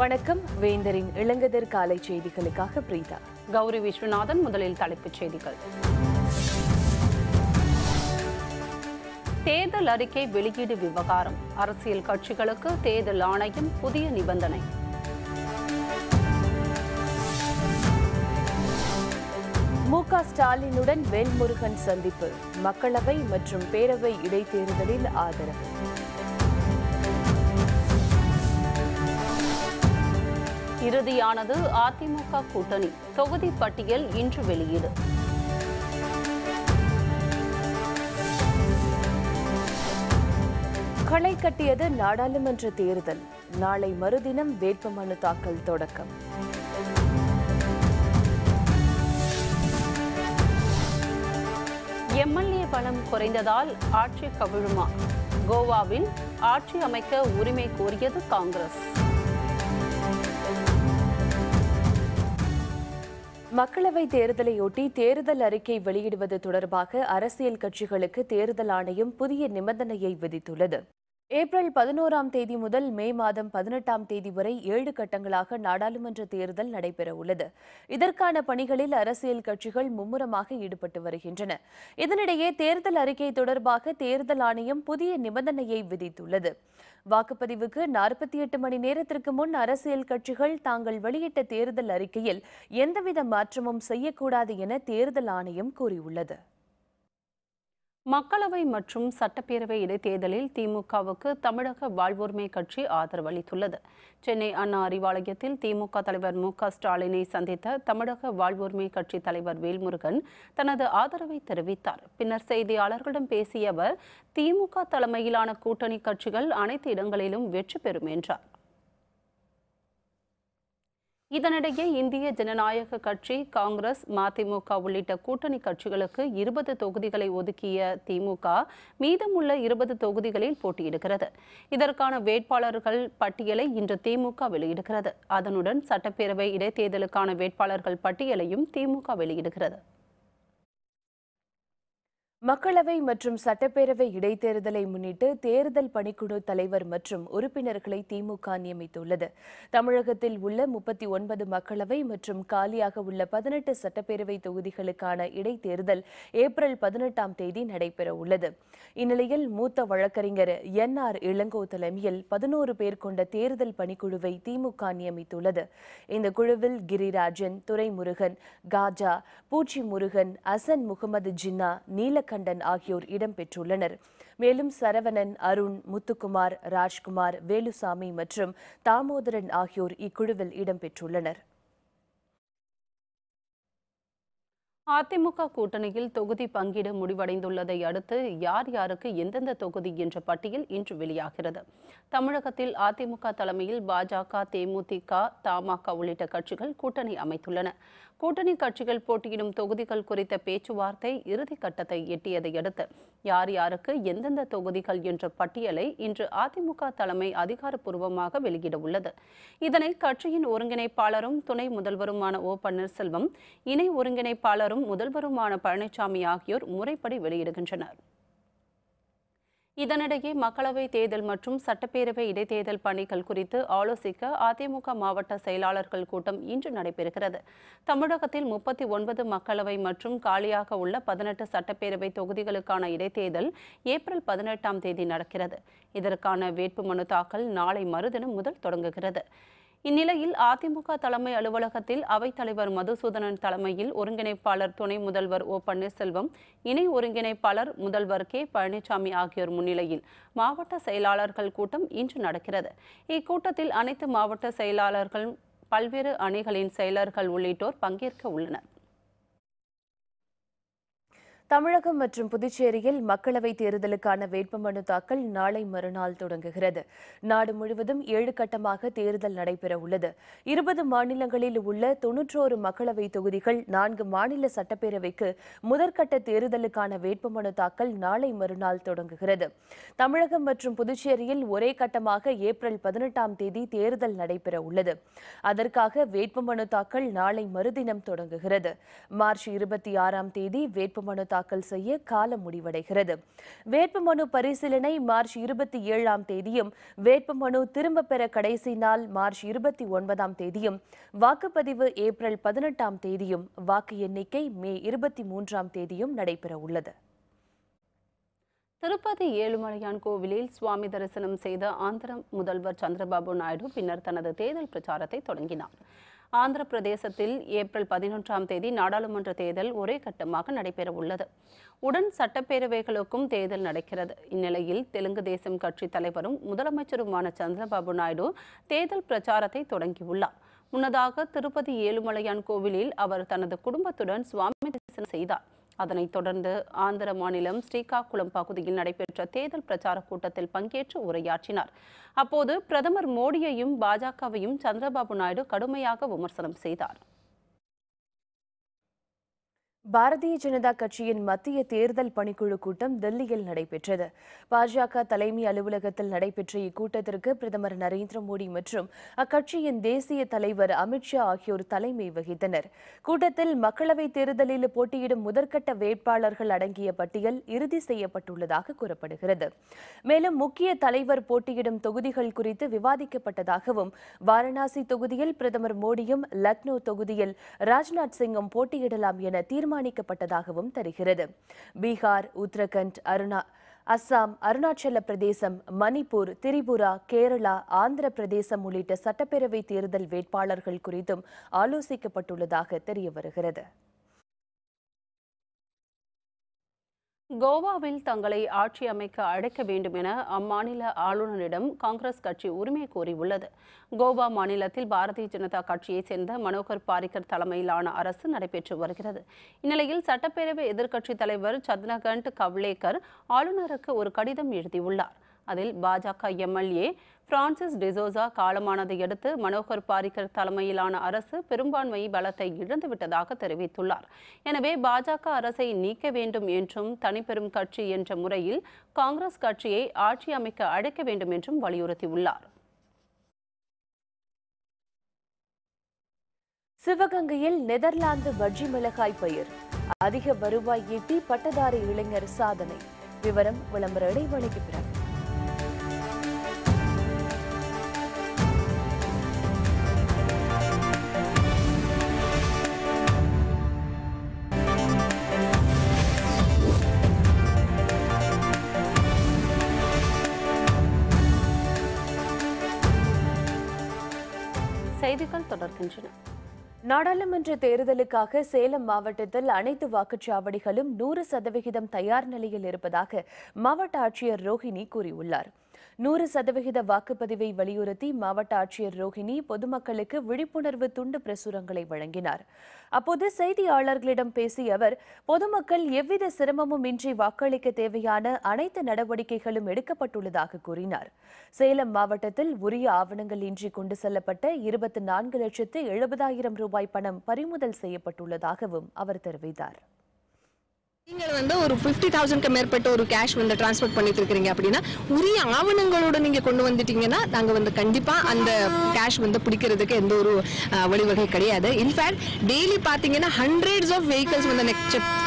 வணக்கம். வேந்தரின் இளங்கதிர் காலை செய்திகளுக்காக பிரீதா. கௌரி விஸ்வநாதன். முதலில் தலைப்புச் செய்திகள். தேர்தல் அறிக்கை வெளியீடு விவகாரம். அரசியல் கட்சிகளுக்கு தேர்தல் ஆணையம் புதிய நிபந்தனை. மு.க. ஸ்டாலினுடன் வேல்முருகன் சந்திப்பு. மக்களவை மற்றும் பேரவை இடைத்தேர்தலில் ஆதரவு. இறுதியானது அதிமுக கூட்டணி. தொகுதி பட்டியல் இன்று வெளியீடு. களை கட்டியது நாடாளுமன்ற தேர்தல். நாளை மறுதினம் வேட்புமனு தாக்கல் தொடக்கம். எம்எல்ஏ பலம் குறைந்ததால் ஆட்சி கவிழுமா? கோவாவில் ஆட்சி அமைக்க உரிமை கோரியது காங்கிரஸ். மக்களவைத் தேர்தலையொட்டி தேர்தல் அறிக்கை வெளியிடுவது தொடர்பாக அரசியல் கட்சிகளுக்கு தேர்தல் ஆணையம் புதிய நிபந்தனையை விதித்துள்ளது. ஏப்ரல் 11ஆம் தேதி முதல் மே மாதம் 18ஆம் தேதி வரை 7 கட்டங்களாக நாடாளுமன்ற தேர்தல் நடைபெறவுள்ளது. இதற்கான பணிகளில் அரசியல் கட்சிகள் மும்முரமாக ஈடுபட்டு வருகின்றன. இதனிடையே தேர்தல் அறிக்கை தொடர்பாக தேர்தல் ஆணையம் புதிய நிபந்தனையை விதித்துள்ளது. வாக்குப்பதிவுக்கு 48 மணி நேரத்திற்கு முன் அரசியல் கட்சிகள் தாங்கள் வெளியிட்ட தேர்தல் அறிக்கையில் எந்தவித மாற்றமும் செய்யக்கூடாது என தேர்தல் ஆணையம் கூறியுள்ளது. மக்களவை மற்றும் சட்டப்பேரவை இடைத்தேர்தலில் திமுகவுக்கு தமிழக வாழ்வுரிமை கட்சி ஆதரவு அளித்துள்ளது. சென்னை அண்ணா அறிவாலயத்தில் திமுக தலைவர் மு.க. ஸ்டாலினை சந்தித்த தமிழக வாழ்வுரிமை கட்சி தலைவர் வேல்முருகன் தனது ஆதரவை தெரிவித்தார். பின்னர் செய்தியாளர்களிடம் பேசிய அவர், திமுக தலைமையிலான கூட்டணி கட்சிகள் அனைத்து இடங்களிலும் வெற்றி பெறும் என்றார். இதனிடையே இந்திய ஜனநாயக கட்சி, காங்கிரஸ், மதிமுக உள்ளிட்ட கூட்டணி கட்சிகளுக்கு 20 தொகுதிகளை ஒதுக்கிய திமுக மீதமுள்ள 20 தொகுதிகளில் போட்டியிடுகிறது. இதற்கான வேட்பாளர்கள் பட்டியலை இன்று திமுக வெளியிடுகிறது. அதனுடன் சட்டப்பேரவை இடைத்தேர்தலுக்கான வேட்பாளர்கள் பட்டியலையும் திமுக வெளியிடுகிறது. மக்களவை மற்றும் சட்டப்பேரவை இடைத்தேர்தலை முன்னிட்டு தேர்தல் பணிக்குழு தலைவர் மற்றும் உறுப்பினர்களை திமுக நியமித்துள்ளது. தமிழகத்தில் உள்ள 39 மக்களவை மற்றும் காலியாக உள்ள 18 சட்டப்பேரவை தொகுதிகளுக்கான இடைத்தேர்தல் ஏப்ரல் 18ஆம் தேதி நடைபெறவுள்ளது. இந்நிலையில் மூத்த வழக்கறிஞர் என்.ஆர். இளங்கோ தலைமையில் 11 பேர் கொண்ட தேர்தல் பணிக்குழுவை திமுக நியமித்துள்ளது. இந்த குழுவில் கிரிராஜன், துரைமுருகன், காஜா, பூச்சி முருகன், அசன் முகமது ஜின்னா, நீலகண்டன் ஆகியோர் இடம்பெற்றுள்ளனர். மேலும் சரவணன், அருண், முத்துக்குமார், ராஜ்குமார், வேலுசாமி மற்றும் தாமோதரன் ஆகியோர் இக்குழுவில் இடம்பெற்றுள்ளனர். அதிமுக கூட்டணியில் தொகுதி பங்கீடு முடிவடைந்துள்ளதை அடுத்து யார் யாருக்கு எந்தெந்த தொகுதி என்ற பட்டியல் இன்று வெளியாகிறது. தமிழகத்தில் அதிமுக தலைமையில் பாஜக, தேமுதிக, தமாக உள்ளிட்ட கட்சிகள் கூட்டணி அமைத்துள்ளன. கூட்டணி கட்சிகள் போட்டியிடும் தொகுதிகள் குறித்த பேச்சுவார்த்தை இறுதி கட்டத்தை எட்டியதை அடுத்து யார் யாருக்கு எந்தெந்த தொகுதிகள் என்ற பட்டியலை இன்று அதிமுக தலைமை அதிகாரப்பூர்வமாக வெளியிட உள்ளது. இதனை கட்சியின் ஒருங்கிணைப்பாளரும் துணை முதல்வருமான ஓ. பன்னீர்செல்வம், இணை ஒருங்கிணைப்பாளரும் முதல்வருமான பழனிசாமி ஆகியோர் முறைப்படி வெளியிடுகின்றனர். இதனிடையே மக்களவை தேர்தல் மற்றும் சட்டப்பேரவை இடைத்தேர்தல் பணிகள் குறித்து ஆலோசிக்க அதிமுக மாவட்ட செயலாளர்கள் கூட்டம் இன்று நடைபெறுகிறது. தமிழகத்தில் 39 மக்களவை மற்றும் காலியாக உள்ள 18 சட்டப்பேரவை தொகுதிகளுக்கான இடைத்தேர்தல் ஏப்ரல் 18ஆம் தேதி நடக்கிறது. இதற்கான வேட்புமனு தாக்கல் நாளை மறுதினம் முதல் தொடங்குகிறது. இந்நிலையில் அதிமுக தலைமை அலுவலகத்தில் அவைத்தலைவர் மதுசூதனன் தலைமையில் ஒருங்கிணைப்பாளர் துணை முதல்வர் ஓ. பன்னீர்செல்வம், இணை ஒருங்கிணைப்பாளர் முதல்வர் கே. பழனிசாமி ஆகியோர் முன்னிலையில் மாவட்ட செயலாளர்கள் கூட்டம் இன்று நடக்கிறது. இக்கூட்டத்தில் அனைத்து மாவட்ட செயலாளர்கள், பல்வேறு அணிகளின் செயலர்கள் உள்ளிட்டோர் பங்கேற்க உள்ளனர். தமிழகம் மற்றும் புதுச்சேரியில் மக்களவைத் தேர்தலுக்கான வேட்புமனு தாக்கல் நாளை மறுநாள் தொடங்குகிறது. நாடு முழுவதும் 7 கட்டமாக தேர்தல் நடைபெறவுள்ளது. 20 மாநிலங்களில் உள்ள 91 மக்களவை தொகுதிகள், 4 மாநில சட்டப்பேரவைக்கு முதற்கட்ட தேர்தலுக்கான வேட்புமனு தாக்கல் நாளை மறுநாள் தொடங்குகிறது. தமிழகம் மற்றும் புதுச்சேரியில் ஒரே கட்டமாக ஏப்ரல் 18ஆம் தேதி தேர்தல் நடைபெறவுள்ளது. அதற்காக வேட்புமனு தாக்கல் நாளை மறுதினம் தொடங்குகிறது. மார்ச் 26ஆம் தேதி வேட்புமனு தாக்கல் செய்ய காலம் முடிவடைகிறது. வேட்புமனு பரிசீலனை மார்ச் 27ஆம் தேதியும், வேட்புமனு திரும்பப் பெற கடைசி நாள் மார்ச் 29ஆம் தேதியும், வாக்குப்பதிவு ஏப்ரல் 18ஆம் தேதியும், வாக்கு எண்ணிக்கை மே 23ஆம் தேதியும் நடைபெற உள்ளது. திருப்பதி ஏழுமலையான் கோவிலில் சுவாமி தரிசனம் செய்த ஆந்திர முதல்வர் சந்திரபாபு நாயுடு பின்னர் தனது தேர்தல் பிரச்சாரத்தை தொடங்கினார். ஆந்திர பிரதேசத்தில் ஏப்ரல் 11ஆம் தேதி நாடாளுமன்ற தேர்தல் ஒரே கட்டமாக நடைபெற உள்ளது. உடன் சட்டப்பேரவைகளுக்கும் தேர்தல் நடக்கிறது. இந்நிலையில் தெலுங்கு தேசம் கட்சி தலைவரும் முதலமைச்சருமான சந்திரபாபு நாயுடு தேர்தல் பிரச்சாரத்தை தொடங்கியுள்ளார். முன்னதாக திருப்பதி ஏழுமலையான் கோவிலில் அவர் தனது குடும்பத்துடன் சுவாமி தரிசனம் செய்தார். அதனைத் தொடர்ந்து ஆந்திர மாநிலம் ஸ்ரீகாகுளம் பகுதியில் நடைபெற்ற தேர்தல் பிரச்சார கூட்டத்தில் பங்கேற்று உரையாற்றினார். அப்போது பிரதமர் மோடியையும் பாஜகவையும் சந்திரபாபு நாயுடு கடுமையாக விமர்சனம் செய்தார். பாரதிய ஜனதா கட்சியின் மத்திய தேர்தல் பணிக்குழு கூட்டம் டெல்லியில் நடைபெற்றது. பாஜக தலைமை அலுவலகத்தில் நடைபெற்ற இக்கூட்டத்திற்கு பிரதமர் நரேந்திர மோடி மற்றும் அக்கட்சியின் தேசிய தலைவர் அமித்ஷா ஆகியோர் தலைமை வகித்தனர். கூட்டத்தில் மக்களவைத் தேர்தலில் போட்டியிடும் முதற்கட்ட வேட்பாளர்கள் அடங்கிய பட்டியல் இறுதி செய்யப்பட்டுள்ளதாக கூறப்படுகிறது. மேலும் முக்கிய தலைவர் போட்டியிடும் தொகுதிகள் குறித்து விவாதிக்கப்பட்டதாகவும், வாரணாசி தொகுதியில் பிரதமர் மோடியும், லக்னோ தொகுதியில் ராஜ்நாத் சிங்கும் போட்டியிடலாம் என தீர்மானிக்கப்பட்டதாகவும் தெரிகிறது. பீகார், உத்தரகண்ட், அஸ்ஸாம், அருணாச்சல பிரதேசம், மணிப்பூர், திரிபுரா, கேரளா, ஆந்திர பிரதேசம் உள்ளிட்ட சட்டப்பேரவை தேர்தல் வேட்பாளர்கள் குறித்தும் ஆலோசிக்கப்பட்டுள்ளதாக தெரியவருகிறது. கோவாவில் தங்களை ஆட்சி அமைக்க அழைக்க வேண்டும் என அம்மாநில ஆளுநரிடம் காங்கிரஸ் கட்சி உரிமை கோரியுள்ளது. கோவா மாநிலத்தில் பாரதிய ஜனதா கட்சியைச் சேர்ந்த மனோகர் பாரிக்கர் தலைமையிலான அரசு நடைபெற்று வருகிறது. இந்நிலையில் சட்டப்பேரவை எதிர்க்கட்சித் தலைவர் சத்னகண்ட் கவ்லேக்கர் ஆளுநருக்கு ஒரு கடிதம் எழுதியுள்ளார். அதில் பாஜக எம்எல்ஏ பிரான்சிஸ் டிசோசா காலமானதை அடுத்து மனோகர் பாரிக்கர் தலைமையிலான அரசு பெரும்பான்மை பலத்தை இழந்துவிட்டதாக தெரிவித்துள்ளார். எனவே பாஜக அரசை நீக்க வேண்டும் என்றும் தனிப்பெரும் கட்சி என்ற முறையில் காங்கிரஸ் கட்சியை ஆட்சி அமைக்க அழைக்க வேண்டும் என்றும் வலியுறுத்தியுள்ளார். சிவகங்கையில் நெதர்லாந்து பஜ்ஜி மிளகாய் பயிர் அதிக வருவாய் ஈட்டி பட்டதாரி இளைஞர் சாதனை. விவரம் விளம்பர இடைவெளிக்கு பிறகு. செய்திகள் தொடர்கின்றன. நாடாளுமன்ற தேர்தலுக்காக சேலம் மாவட்டத்தில் அனைத்து வாக்குச்சாவடிகளும் 100% தயார் நிலையில் இருப்பதாக மாவட்ட ஆட்சியர் ரோஹிணி கூறியுள்ளார். 100% வாக்குப்பதிவை வலியுறுத்தி மாவட்ட ஆட்சியர் ரோஹிணி பொதுமக்களுக்கு விழிப்புணர்வு துண்டு பிரசுரங்களை வழங்கினார். அப்போது செய்தியாளர்களிடம் பேசிய அவர், பொதுமக்கள் எவ்வித சிரமமும் இன்றி வாக்களிக்க தேவையான அனைத்து நடவடிக்கைகளும் எடுக்கப்பட்டுள்ளதாக கூறினார். சேலம் மாவட்டத்தில் உரிய ஆவணங்கள் இன்றி கொண்டு செல்லப்பட்ட 24,70,000 ரூபாய் பணம் பறிமுதல் செய்யப்பட்டுள்ளதாகவும் அவர் தெரிவித்தார். நீங்கள் ஒரு 50,000க்கு மேற்பட்ட ஒரு கேஷ் டிரான்ஸ்ஃபர் பண்ணிட்டு இருக்கீங்க அப்படின்னா உரிய ஆவணங்களோட நீங்க கொண்டு வந்துட்டீங்கன்னா நாங்க கண்டிப்பா அந்த கேஷ் பிடிக்கிறதுக்கு எந்த ஒரு வழிவகை கிடையாது. இன்ஃபேக்ட் டெய்லி பாத்தீங்கன்னா ஹண்ட்ரட்ஸ் ஆஃப் வெஹிக்கிள்ஸ்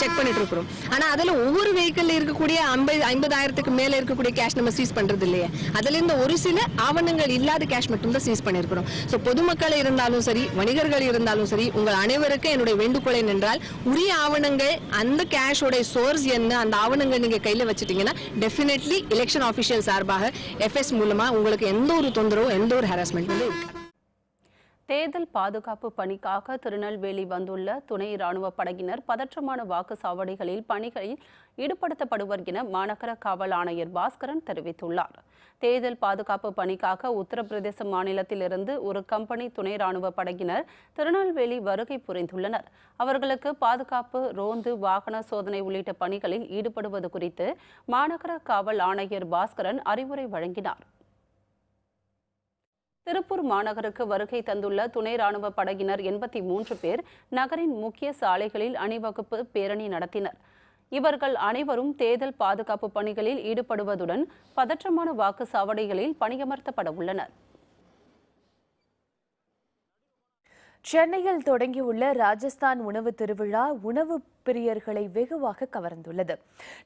செக் பண்ணிட்டு இருக்கிறோம். ஆனா அதுல ஒவ்வொரு வெஹிக்கிள் இருக்கக்கூடிய 50,000க்கு மேல இருக்கக்கூடிய கேஷ் நம்ம சீஸ் பண்றது இல்லையே. அதுல இருந்து ஒரு சில ஆவணங்கள் இல்லாத கேஷ் மட்டும் தான் சீஸ் பண்ணிருக்கிறோம். ஸோ பொதுமக்கள் இருந்தாலும் சரி, வணிகர்கள் இருந்தாலும் சரி, உங்கள் அனைவருக்கும் என்னுடைய வேண்டுகோள் என்னென்றால் உரிய ஆவணங்கள், அந்த கேஷ் சோர்ஸ் என்ன, அந்த ஆவணங்கள் நீங்க கையில வச்சிட்டீங்கன்னா டெஃபினெட்லி எலெக்ஷன் ஆபீஷியல் சார்பாக எஃப்எஸ் மூலமா உங்களுக்கு எந்த ஒரு தொந்தரவும், எந்த ஒரு ஹராஸ்மெண்ட் இருக்காது. தேர்தல் பாதுகாப்பு பணிக்காக திருநெல்வேலி வந்துள்ள துணை ராணுவ படையினர் பதற்றமான வாக்குச்சாவடிகளில் பணிகளில் ஈடுபடுத்தப்படுவர் என மாநகர காவல் ஆணையர் பாஸ்கரன் தெரிவித்துள்ளார். தேர்தல் பாதுகாப்பு பணிக்காக உத்தரப்பிரதேச மாநிலத்திலிருந்து ஒரு கம்பெனி துணை ராணுவ படையினர் திருநெல்வேலி வருகை புரிந்துள்ளனர். அவர்களுக்கு பாதுகாப்பு, ரோந்து, வாகன சோதனை உள்ளிட்ட பணிகளில் ஈடுபடுவது குறித்து மாநகர காவல் ஆணையர் பாஸ்கரன் அறிவுரை வழங்கினார். திருப்பூர் மாநகருக்கு வருகை தந்துள்ள துணை ராணுவ படையினர் 83 பேர் நகரின் முக்கிய சாலைகளில் அணிவகுப்பு பேரணி நடத்தினர். இவர்கள் அனைவரும் தேர்தல் பாதுகாப்பு பணிகளில் ஈடுபடுவதுடன் பதற்றமான வாக்குச்சாவடிகளில் பணியமர்த்தப்பட உள்ளனர். சென்னையில் தொடங்கியுள்ள ராஜஸ்தான் உணவு திருவிழா உணவு பிரியர்களை வெகுவாக கவர்ந்துள்ளது.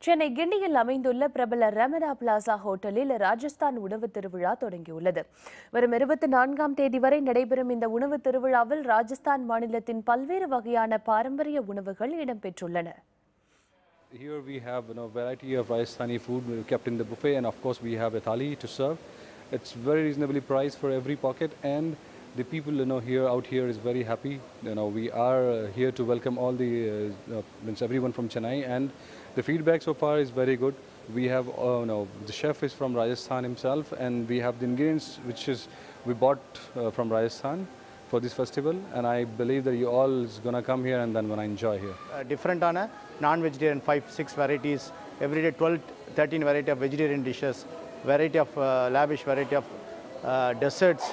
சென்னை கிண்டியில் அமைந்துள்ள பிரபல ரமணா பிளாசா ஹோட்டலில் ராஜஸ்தான் உணவு திருவிழா தொடங்கியுள்ளது. வரும் 24ஆம் தேதி வரை நடைபெறும் இந்த உணவு திருவிழாவில் ராஜஸ்தான் மாநிலத்தின் பல்வேறு வகையான பாரம்பரிய உணவுகள் இடம்பெற்றுள்ளன. Here we have variety of Rajasthani food kept in the buffet, and of course we have a thali to serve. It's very reasonably priced for every pocket, and the people here out here is very happy. We are here to welcome all the everyone from Chennai, and the feedback so far is very good. We have the chef is from Rajasthan himself, and we have the ingredients which is we bought from Rajasthan for this festival, and I believe that you all is gonna come here and then gonna enjoy here. Different on a non-vegetarian 5-6 varieties, every day 12-13 variety of vegetarian dishes, variety of lavish variety of desserts,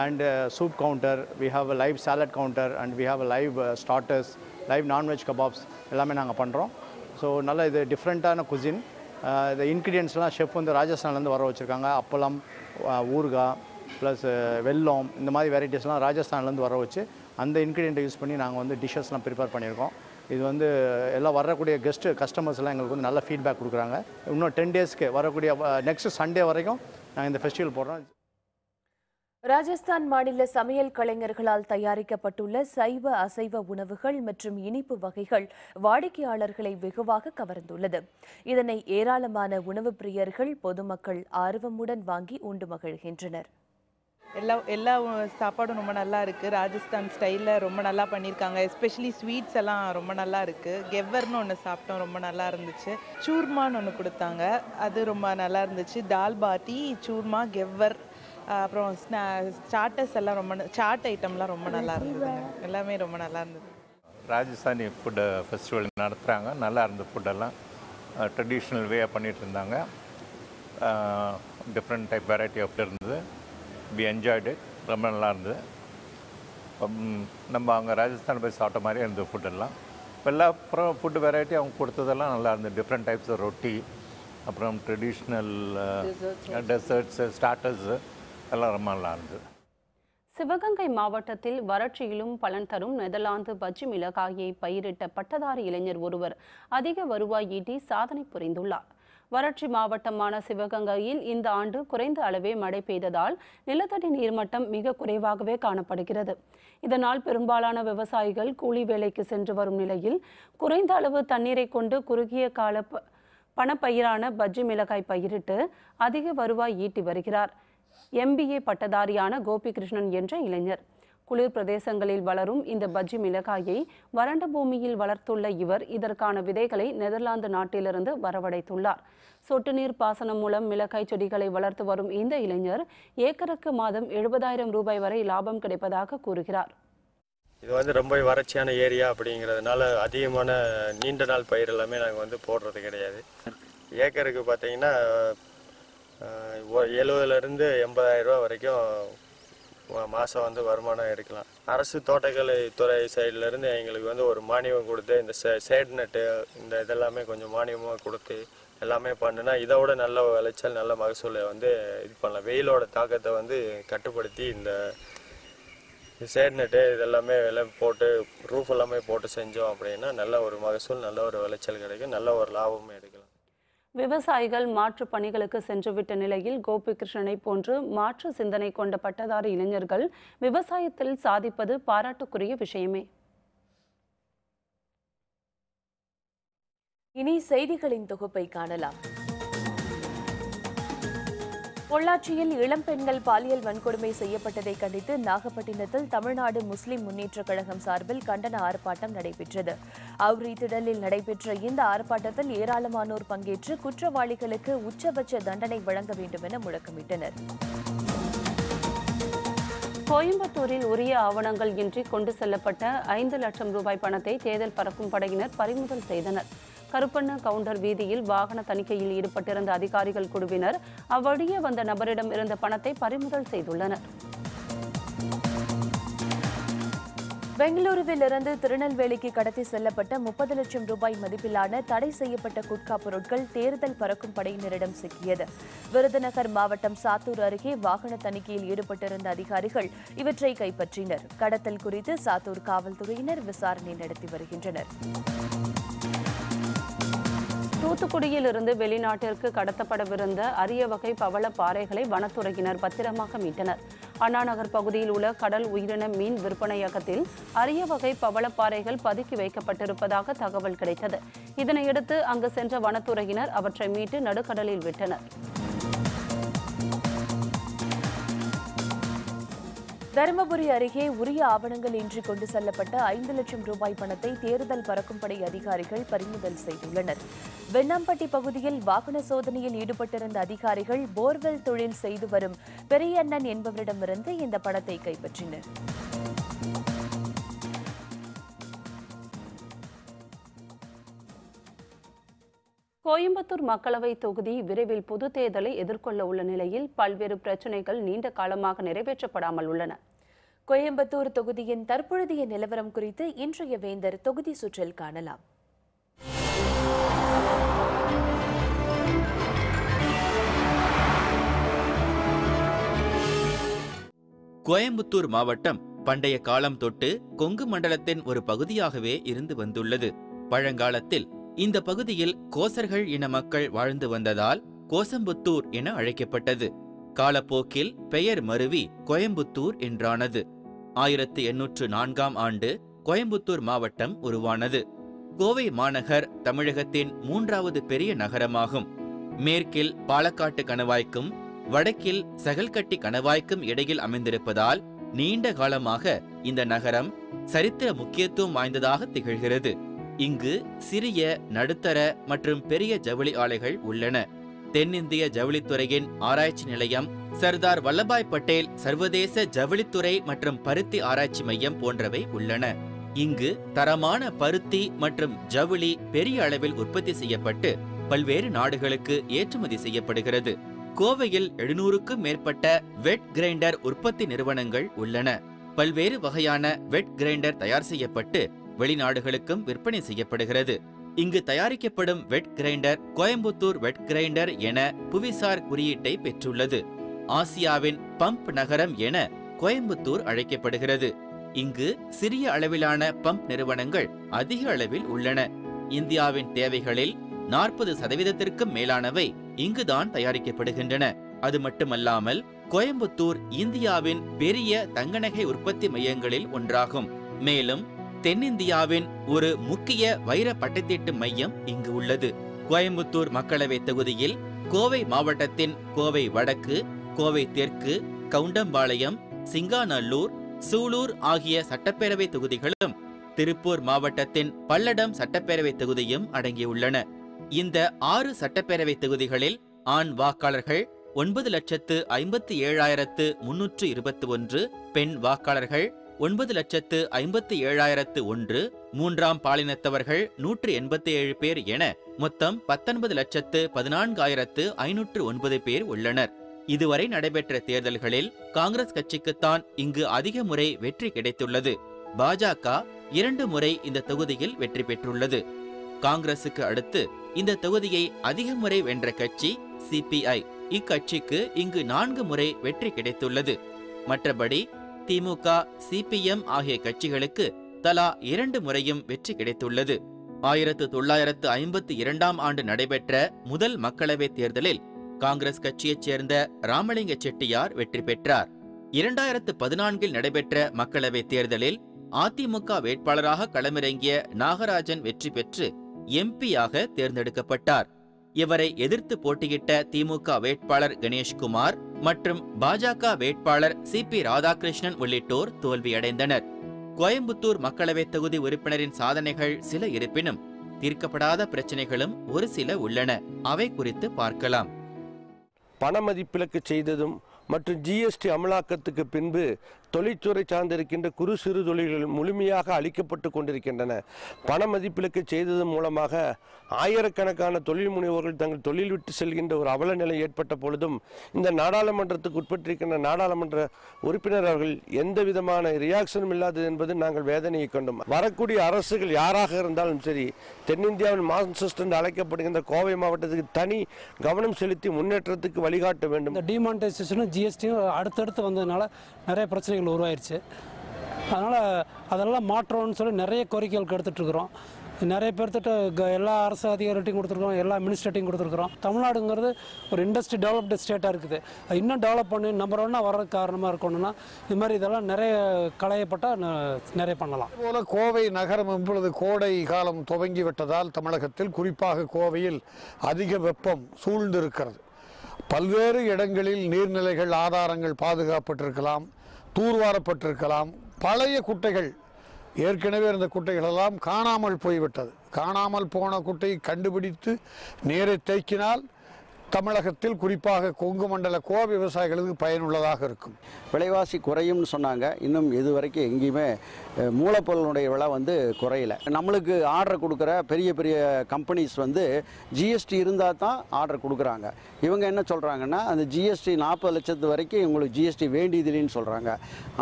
and soup counter. We have a live salad counter, and we have a live starters, live non-veg kebabs. எல்லாமே நாங்கள் பண்ணுறோம். So நல்ல இது டிஃப்ரெண்ட்டான cuisine. இந்த இன்க்ரீடியன்ஸ்லாம் chef வந்து ராஜஸ்தான்லேருந்து வர வச்சுருக்காங்க. அப்பளம், ஊறுகாய் ப்ளஸ் வெல்லம், இந்த மாதிரி வெரைட்டிஸ்லாம் ராஜஸ்தான்லேருந்து வர வச்சு அந்த இன்க்ரீடியண்ட்டை யூஸ் பண்ணி நாங்கள் வந்து டிஷ்ஷஸ்லாம் ப்ரிப்பேர் பண்ணியிருக்கோம். இது வந்து எல்லாம் வரக்கூடிய கஸ்டமர்ஸ்லாம் எங்களுக்கு வந்து நல்ல ஃபீட்பேக் கொடுக்குறாங்க. இன்னும் 10 டேஸ்க்கு வரக்கூடிய நெக்ஸ்ட் சண்டே வரைக்கும் நாங்கள் இந்த ஃபெஸ்டிவல் போடுறோம். ராஜஸ்தான் மாநில சமையல் கலைஞர்களால் தயாரிக்கப்பட்டுள்ள சைவ அசைவ உணவுகள் மற்றும் இனிப்பு வகைகள் வாடிக்கையாளர்களை வெகுவாக கவர்ந்துள்ளது. இதனை ஏராளமான உணவு பிரியர்கள் பொதுமக்கள் ஆர்வமுடன் வாங்கி உண்டு மகிழ்கின்றனர். எல்லா சாப்பாடும் ரொம்ப நல்லா இருக்குது. ராஜஸ்தான் ஸ்டைலில் ரொம்ப நல்லா பண்ணியிருக்காங்க. எஸ்பெஷலி ஸ்வீட்ஸ் எல்லாம் ரொம்ப நல்லா இருக்குது. கெவ்வர்னு ஒன்று சாப்பிட்டோம், ரொம்ப நல்லா இருந்துச்சு. சூர்மான்னு ஒன்று கொடுத்தாங்க, அது ரொம்ப நல்லா இருந்துச்சு. தால் பாட்டி, சூர்மா, கெவ்வர், அப்புறம் ஸ்டார்டர்ஸ் எல்லாம் சாட் ஐட்டம்லாம் ரொம்ப நல்லா இருந்தது. எல்லாமே ரொம்ப நல்லா இருந்தது. ராஜஸ்தானி ஃபுட்டு ஃபெஸ்டிவல் நடத்துகிறாங்க. நல்லா இருந்த ஃபுட்டெல்லாம் ட்ரெடிஷ்னல் வேயாக பண்ணிகிட்டு இருந்தாங்க. டிஃப்ரெண்ட் டைப் வெரைட்டி ஆஃப் இருந்தது. We enjoyed it. ரொம்ப நல்லா இருந்தது. நம்ம அங்கே ராஜஸ்தான் போய் சாப்பிட்ட மாதிரியே இருந்தது ஃபுட்டெல்லாம். எல்லா அப்புறம் ஃபுட்டு வெரைட்டி அவங்க கொடுத்ததெல்லாம் நல்லா இருந்தது. டிஃப்ரெண்ட் டைப்ஸ் ஆஃப் ரொட்டி, அப்புறம் ட்ரெடிஷ்னல் டெசர்ட்ஸு, ஸ்டார்டர்ஸு எல்லாம் ரொம்ப நல்லா இருந்தது. சிவகங்கை மாவட்டத்தில் வறட்சியிலும் பலன் தரும் நெதர்லாந்து பஜ்ஜி மிளகாயை பயிரிட்ட பட்டதாரி இளைஞர் ஒருவர் அதிக வருவாய் ஈட்டி சாதனை புரிந்துள்ளார். வறட்சி மாவட்டமான சிவகங்கையில் இந்த ஆண்டு குறைந்த அளவே மழை பெய்ததால் நிலத்தடி நீர்மட்டம் மிக குறைவாகவே காணப்படுகிறது. இதனால் பெரும்பாலான விவசாயிகள் கூலி வேலைக்கு சென்று வரும் நிலையில் குறைந்த அளவு தண்ணீரை கொண்டு குறுகிய கால பணப்பயிரான பஜ்ஜி மிளகாய் பயிரிட்டு அதிக வருவாய் ஈட்டி வருகிறார். MBA பட்டதாரியான கோபிகிருஷ்ணன் என்ற இளைஞர். குளிர் பிரதேசங்களில் வளரும் இந்த பஜ்ஜி மிளகாயை வறண்ட பூமியில் வளர்த்துள்ள இவர் இதற்கான விதைகளை நெதர்லாந்து நாட்டிலிருந்து வரவழைத்துள்ளார். சொட்டு நீர் பாசனம் மூலம் மிளகாய் செடிகளை வளர்த்து வரும் இந்த இளைஞர் ஏக்கருக்கு மாதம் 70,000 ரூபாய் வரை லாபம் கிடைப்பதாக கூறுகிறார். இது வந்து ரொம்ப வறட்சியான ஏரியா அப்படிங்கிறதுனால அதிகமான நீண்ட நாள் பயிர் எல்லாமே நாங்கள் வந்து போடுறது கிடையாது. ஏக்கருக்கு பார்த்தீங்கன்னா 70,000 80,000 ரூபா வரைக்கும் மாதம் வந்து வருமானம் எடுக்கலாம். அரசு தோட்டக்கலை துறை சைட்லேருந்து எங்களுக்கு வந்து ஒரு மானியம் கொடுத்து இந்த சேட் நட்டு இந்த இதெல்லாமே கொஞ்சம் மானியமாக கொடுத்து எல்லாமே பண்ணுனா இதை விட நல்ல விளைச்சல் நல்ல மகசூலை வந்து இது பண்ணலாம். வெயிலோட தாக்கத்தை வந்து கட்டுப்படுத்தி இந்த சேட் நட்டு இதெல்லாமே எல்லாம் போட்டு ரூஃப் எல்லாமே போட்டு செஞ்சோம் அப்படின்னா நல்ல ஒரு மகசூல், நல்ல ஒரு விளைச்சல் கிடைக்கும், நல்ல ஒரு லாபமும் எடுக்கலாம். விவசாயிகள் மாற்று பணிகளுக்கு சென்றுவிட்ட நிலையில் கோபிகிருஷ்ணனை போன்று மாற்று சிந்தனை கொண்ட பட்டதாரி இளைஞர்கள் விவசாயத்தில் சாதிப்பது பாராட்டுக்குரிய விஷயமே. இனி செய்திகளின் தொகுப்பை காணலாம். பொள்ளாச்சியில் இளம்பெண்கள் பாலியல் வன்கொடுமை செய்யப்பட்டதை கண்டித்து நாகப்பட்டினத்தில் தமிழ்நாடு முஸ்லிம் முன்னேற்றக் கழகம் சார்பில் கண்டன ஆர்ப்பாட்டம் நடைபெற்றது. அவுரி திடலில் நடைபெற்ற இந்த ஆர்ப்பாட்டத்தில் ஏராளமானோர் பங்கேற்று குற்றவாளிகளுக்கு உச்சபட்ச தண்டனை வழங்க வேண்டும் என முழக்கமிட்டனர். கோயம்புத்தூரில் உரிய ஆவணங்கள் இன்றி கொண்டு செல்லப்பட்ட 5 லட்சம் ரூபாய் பணத்தை தேர்தல் பறக்கும் படையினர் பறிமுதல் செய்தனர். கருப்பண்ண கவுண்டர் வீதியில் வாகன தணிக்கையில் ஈடுபட்டிருந்த அதிகாரிகள் குழுவினர் அவ்வழியே வந்த நபரிடம் இருந்த பணத்தை பறிமுதல் செய்துள்ளனர். பெங்களூருவிலிருந்து திருநெல்வேலிக்கு கடத்தி செல்லப்பட்ட 30 லட்சம் ரூபாய் மதிப்பிலான தடை செய்யப்பட்ட குட்கா பொருட்கள் தேர்தல் பறக்கும் படையினரிடம் சிக்கியது. விருதுநகர் மாவட்டம் சாத்தூர் அருகே வாகன தணிக்கையில் ஈடுபட்டிருந்த அதிகாரிகள் இவற்றை கைப்பற்றினர். கடத்தல் குறித்து சாத்தூர் காவல்துறையினர் விசாரணை நடத்தி வருகின்றனர். தூத்துக்குடியில் இருந்து வெளிநாட்டிற்கு கடத்தப்படவிருந்த அரிய வகை பவள பாறைகளை வனத்துறையினர் பத்திரமாக மீட்டனர். அண்ணாநகர் பகுதியில் உள்ள கடல் உயிரின மீன் விற்பனையகத்தில் அரிய வகை பவளப்பாறைகள் பதுக்கி வைக்கப்பட்டிருப்பதாக தகவல் கிடைத்தது. இதனையடுத்து அங்கு சென்ற வனத்துறையினர் அவற்றை மீட்டு நடுக்கடலில் விட்டனர். தருமபுரி அருகே உரிய ஆவணங்கள் இன்றி கொண்டு செல்லப்பட்ட 5 லட்சம் ரூபாய் பணத்தை தேர்தல் பறக்கும் படை அதிகாரிகள் பறிமுதல் செய்துள்ளனர். வெண்ணாம்பட்டி பகுதியில் வாகன சோதனையில் ஈடுபட்டிருந்த அதிகாரிகள் போர்வெல் தொழில் செய்து வரும் பெரியண்ணன் என்பவரிடமிருந்து இந்த பணத்தை கைப்பற்றினர். கோயம்புத்தூர் மக்களவை தொகுதி விரைவில் பொது தேர்தலை எதிர்கொள்ள உள்ள நிலையில் பல்வேறு பிரச்சினைகள் நீண்ட காலமாக நிறைவேற்றப்படாமல் உள்ளன. கோயம்புத்தூர் தொகுதியின் தற்பொழுதைய நிலவரம் குறித்து இன்றைய வேந்தர் தொகுதி சுற்றில் காணலாம். கோயம்புத்தூர் மாவட்டம் பண்டைய காலம் தொட்டு கொங்கு மண்டலத்தின் ஒரு பகுதியாகவே இருந்து வந்துள்ளது. பழங்காலத்தில் இந்த பகுதியில் கோசர்கள் இன மக்கள் வாழ்ந்து வந்ததால் கோசம்புத்தூர் என அழைக்கப்பட்டது. காலப்போக்கில் பெயர் மருவி கோயம்புத்தூர் என்றானது. 1804ஆம் ஆண்டு கோயம்புத்தூர் மாவட்டம் உருவானது. கோவை மாநகர் தமிழகத்தின் 3வது பெரிய நகரமாகும். மேற்கில் பாலக்காட்டு கணவாய்க்கும் வடக்கில் சகல்கட்டி கணவாய்க்கும் இடையில் அமைந்திருப்பதால் நீண்ட காலமாக இந்த நகரம் சரித்திர முக்கியத்துவம் வாய்ந்ததாக திகழ்கிறது. இங்கு சிறிய, நடுத்தர மற்றும் பெரிய ஜவுளி ஆலைகள் உள்ளன. தென்னிந்திய ஜவுளித்துறையின் ஆராய்ச்சி நிலையம், சர்தார் வல்லபாய் பட்டேல் சர்வதேச ஜவுளித்துறை மற்றும் பருத்தி ஆராய்ச்சி மையம் போன்றவை உள்ளன. இங்கு தரமான பருத்தி மற்றும் ஜவுளி பெரிய அளவில் உற்பத்தி செய்யப்பட்டு பல்வேறு நாடுகளுக்கு ஏற்றுமதி செய்யப்படுகிறது. கோவையில் 700க்கும் மேற்பட்ட வெட் கிரைண்டர் உற்பத்தி நிறுவனங்கள் உள்ளன. பல்வேறு வகையான வெட் கிரைண்டர் தயார் செய்யப்பட்டு வெளிநாடுகளுக்கும் விற்பனை செய்யப்படுகிறது. இங்கு தயாரிக்கப்படும் wet grinder Coimbatore wet grinder என புவிசார் குறியீட்டை பெற்றுள்ளது. ஆசியாவின் பம்ப் நகரம் என கோயம்புத்தூர் அழைக்கப்படுகிறது. இங்கு சிறிய அளவிலான பம்ப் நிறுவனங்கள் அதிக அளவில் உள்ளன. இந்தியாவின் தேவைகளில் 40% மேலானவை இங்குதான் தயாரிக்கப்படுகின்றன. அது மட்டுமல்லாமல் கோயம்புத்தூர் இந்தியாவின் பெரிய தங்கநகை உற்பத்தி மையங்களில் ஒன்றாகும். மேலும் தென்னிந்தியாவின் ஒரு முக்கிய வைர பட்டத்தீட்டு மையம் இங்கு உள்ளது. கோயம்புத்தூர் மக்களவை தொகுதியில் கோவை மாவட்டத்தின் கோவை வடக்கு, கோவை தெற்கு, கவுண்டம்பாளையம், சிங்காநல்லூர், சூலூர் ஆகிய சட்டப்பேரவை தொகுதிகளும் திருப்பூர் மாவட்டத்தின் பல்லடம் சட்டப்பேரவை தொகுதியும் அடங்கியுள்ளன. இந்த 6 சட்டப்பேரவை தொகுதிகளில் ஆண் வாக்காளர்கள் 9,57,321, பெண் வாக்காளர்கள் 9,57,101, மூன்றாம் பாலினத்தவர்கள் 187 பேர் என மொத்தம் 19,14,509 பேர் உள்ளனர். இதுவரை நடைபெற்ற தேர்தல்களில் காங்கிரஸ் கட்சிக்குத்தான் இங்கு அதிக முறை வெற்றி கிடைத்துள்ளது. பாஜக 2 முறை இந்த தொகுதியில் வெற்றி பெற்றுள்ளது. காங்கிரசுக்கு அடுத்து இந்த தொகுதியை அதிக முறை வென்ற கட்சி சிபிஐ. இக்கட்சிக்கு இங்கு 4 முறை வெற்றி கிடைத்துள்ளது. மற்றபடி திமுக, சிபிஎம் ஆகிய கட்சிகளுக்கு தலா 2 முறையும் வெற்றி கிடைத்துள்ளது. 1952ஆம் ஆண்டு நடைபெற்ற முதல் மக்களவைத் தேர்தலில் காங்கிரஸ் கட்சியைச் சேர்ந்த ராமலிங்க செட்டியார் வெற்றி பெற்றார். 2014இல் நடைபெற்ற மக்களவைத் தேர்தலில் அதிமுக வேட்பாளராக களமிறங்கிய நாகராஜன் வெற்றி பெற்று எம்பியாக தேர்ந்தெடுக்கப்பட்டார். இவரை எதிர்த்து போட்டியிட்ட திமுக வேட்பாளர் கணேஷ்குமார் மற்றும் பாஜக வேட்பாளர் சிபி ராதாகிருஷ்ணன் உள்ளிட்டோர் தோல்வியடைந்தனர். கோயம்புத்தூர் மக்களவைத் தொகுதி உறுப்பினரின் சாதனைகள் சில இருப்பினும் தீர்க்கப்படாத பிரச்சனைகளும் ஒரு சில உள்ளன. அவை குறித்து பார்க்கலாம். பண மதிப்பிழக்கு செய்ததும் மற்றும் ஜிஎஸ்டி அமலாக்கத்துக்கு பின்பு தொழில்துறை சார்ந்திருக்கின்ற குறு சிறு தொழில்கள் முழுமையாக அளிக்கப்பட்டு கொண்டிருக்கின்றன. பண மதிப்பிழக்க செய்ததன் மூலமாக ஆயிரக்கணக்கான தொழில் முனைவோர்கள் தங்கள் தொழில் விட்டு செல்கின்ற ஒரு அவல நிலை ஏற்பட்ட பொழுதும் இந்த நாடாளுமன்றத்துக்கு உட்பட்டிருக்கின்ற நாடாளுமன்ற உறுப்பினர் அவர்கள் எந்த விதமான ரியாக்ஷனும் இல்லாதது என்பது நாங்கள் வேதனையை கண்டோம். வரக்கூடிய அரசுகள் யாராக இருந்தாலும் சரி, தென்னிந்தியாவின் மான்செஸ்டர் என்று அழைக்கப்படுகின்ற கோவை மாவட்டத்துக்கு தனி கவனம் செலுத்தி முன்னேற்றத்துக்கு வழிகாட்ட வேண்டும். இந்த டிமானிட்டைசேஷனும் ஜிஎஸ்டியும் அடுத்தடுத்து வந்ததுனால நிறைய பிரச்சனைகள் உருவாயிருச்சு. அதனால் அதெல்லாம் மாற்றணும்னு சொல்லி நிறைய கோரிக்கைகள் எடுத்துகிட்ருக்குறோம். நிறைய பேர்த்திட்ட எல்லா அரசு அதிகாரிகிட்டையும் கொடுத்துருக்குறோம், எல்லா மினிஸ்டர்ட்டையும் கொடுத்துருக்குறோம். தமிழ்நாடுங்கிறது ஒரு இண்டஸ்ட்ரி டெவலப்டு ஸ்டேட்டாக இருக்குது. இன்னும் டெவலப் பண்ணி நம்பர் 1 வர்றதுக்கு காரணமாக இருக்கணும்னா இது மாதிரி இதெல்லாம் நிறைய களையப்பட்டால் நிறைய பண்ணலாம். அதுபோல் கோவை நகரம் இப்பொழுது கோடை காலம் துவங்கி விட்டதால் தமிழகத்தில் குறிப்பாக கோவையில் அதிக வெப்பம் சூழ்ந்திருக்கிறது. பல்வேறு இடங்களில் நீர்நிலைகள் ஆதாரங்கள் பாதுகாப்பட்டிருக்கலாம், தூர்வாரப்பட்டிருக்கலாம். பழைய குட்டைகள், ஏற்கனவே இருந்த குட்டைகளெல்லாம் காணாமல் போய்விட்டது. காணாமல் போன குட்டையை கண்டுபிடித்து நீரை தேக்கினால் தமிழகத்தில் குறிப்பாக கொங்கு மண்டல கோவை விவசாயிகளுக்கு பயனுள்ளதாக இருக்கும். விலைவாசி குறையும்னு சொன்னாங்க. இன்னும் இது வரைக்கும் எங்கேயுமே மூலப்பொருளுடைய விலை குறையல. நம்மளுக்கு ஆர்டர் கொடுக்குற பெரிய பெரிய கம்பெனிஸ் ஜிஎஸ்டி இருந்தால் தான் ஆர்டர் கொடுக்குறாங்க. இவங்க என்ன சொல்கிறாங்கன்னா, அந்த ஜிஎஸ்டி 40 லட்சத்து வரைக்கும் உங்களுக்கு ஜிஎஸ்டி வேண்டியதில்லைன்னு சொல்கிறாங்க.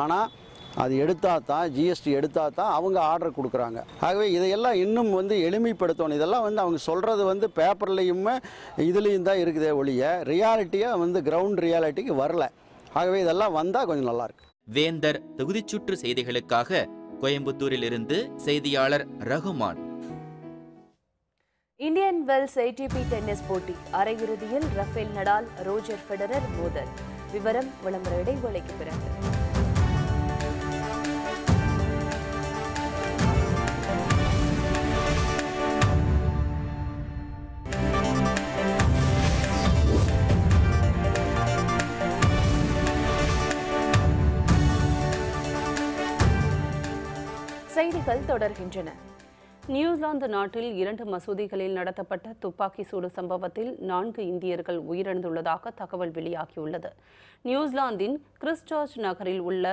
ஆனால் அது எடுத்தால் தான், ஜிஎஸ்டி எடுத்தால் தான் அவங்க ஆர்டர் கொடுக்குறாங்க. ஆகவே இதையெல்லாம் இன்னும் எளிமைப்படுத்தணும். இதெல்லாம் அவங்க சொல்கிறது பேப்பர்லேயுமே இதுலேயும் தான் இருக்குதே ஒழிய ரியாலிட்டியாக கிரவுண்ட் ரியாலிட்டிக்கு வரல. ஆகவே இதெல்லாம் வந்தால் கொஞ்சம் நல்லாயிருக்கு. வேந்தர் தொகுதிச்சுற்று செய்திகளுக்காக கோயம்புத்தூரிலிருந்து செய்தியாளர் Rahman. Indian Wells ATP tennis போட்டி அரையிறுதியில் ரஃபேல் நடால், ரோஜர் ஃபெடரர் மோதல். விவரம் விளம்பர இடைவேளைக்கு பிறகு. செய்திகள் தொடர்கின்றன. நியூசிலாந்து நாட்டில் 2 மசூதிகளில் நடத்தப்பட்ட துப்பாக்கி சூடு சம்பவத்தில் 4 இந்தியர்கள் உயிரிழந்துள்ளதாக தகவல் வெளியாகியுள்ளது. நியூசிலாந்தின் கிறிஸ்ட்சர்ச் நகரில் உள்ள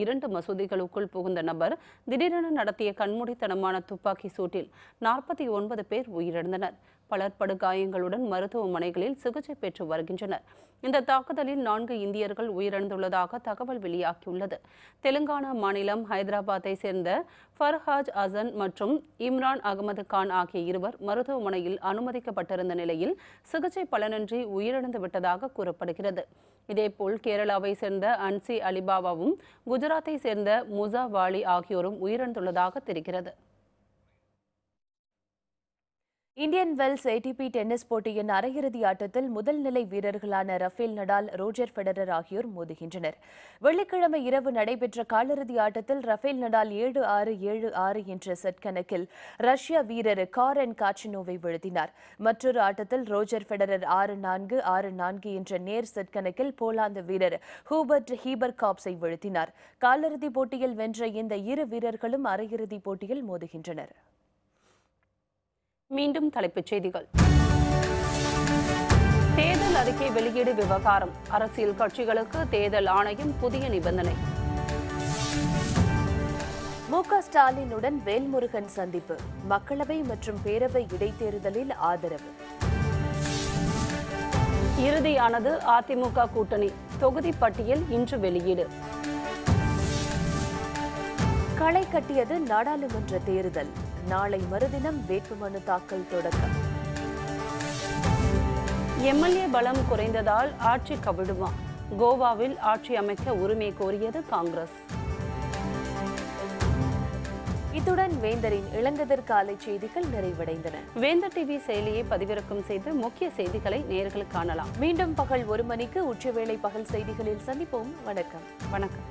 2 மசூதிகளுக்குள் புகுந்த நபர் திடீரென நடத்திய கண்மூடித்தனமான துப்பாக்கி சூட்டில் 49 பேர் உயிரிழந்தனர். பலர் படுகாயங்களுடன் மருத்துவமனைகளில் சிகிச்சை பெற்று வருகின்றனர். இந்த தாக்குதலில் 4 இந்தியர்கள் உயிரிழந்துள்ளதாக தகவல் வெளியாகியுள்ளது. தெலுங்கானா மாநிலம் ஹைதராபாத்தை சேர்ந்த ஃபர்ஹாஜ் அசன் மற்றும் இம்ரான் அகமது கான் ஆகிய இருவர் மருத்துவமனையில் அனுமதிக்கப்பட்டிருந்த நிலையில் சிகிச்சை பலனின்றி உயிரிழந்து விட்டதாக கூறப்படுகிறது. இதேபோல் கேரளாவை சேர்ந்த அன்சி அலிபாபாவும் குஜராத்தை சேர்ந்த முசா வாலி ஆகியோரும் உயிரிழந்துள்ளதாக தெரிகிறது. இந்தியன் வெல்ஸ் ஏடிபி டென்னிஸ் போட்டியின் அரையிறுதி ஆட்டத்தில் முதல் நிலை வீரர்களான ரஃபேல் நடால், ரோஜர் ஃபெடரர் ஆகியோர் மோதுகின்றனர். வெள்ளிக்கிழமை இரவு நடைபெற்ற காலிறுதி ஆட்டத்தில் ரஃபேல் நடால் 7-6, 7-6 என்ற செட் கணக்கில் ரஷ்ய வீரர் காரென் காச்சினோவை வீழ்த்தினார். மற்றொரு ஆட்டத்தில் ரோஜர் ஃபெடரர் 6-4, 6-4 என்ற நேர் செட் கணக்கில் போலாந்து வீரர் ஹூபர்ட் ஹீபர்காப்ஸை வீழ்த்தினார். காலிறுதிப் போட்டியில் வென்ற இந்த இரு வீரர்களும் அரையிறுதிப் போட்டியில் மோதுகின்றனர். மீண்டும் தலைப்புச் செய்திகள். தேர்தல் அறிக்கை வெளியீடு விவகாரம், அரசியல் கட்சிகளுக்கு தேர்தல் ஆணையம் புதிய நிபந்தனை. மு.க. ஸ்டாலினுடன் வேல்முருகன் சந்திப்பு, மக்களவை மற்றும் பேரவை இடைத்தேர்தலில் ஆதரவு. இறுதியானது அதிமுக கூட்டணி, தொகுதி பட்டியல் இன்று வெளியீடு. களை கட்டியது நாடாளுமன்ற தேர்தல், நாளை மறுதினம் வேட்புமனு தாக்கல் தொடக்கம். எம்எல்ஏ பலம் குறைந்ததால் ஆட்சி கவிழுமா, கோவாவில் ஆட்சி அமைக்க உரிமை கோரியது காங்கிரஸ். இத்துடன் வேந்தரின் இளங்கதிர் காலை செய்திகள் நிறைவடைந்தன. வேந்தர் டிவி செயலியை பதிவிறக்கம் செய்து முக்கிய செய்திகளை நேயர்கள் காணலாம். மீண்டும் பகல் 1 மணிக்கு உச்சவேளை பகல் செய்திகளில் சந்திப்போம். வணக்கம். வணக்கம்.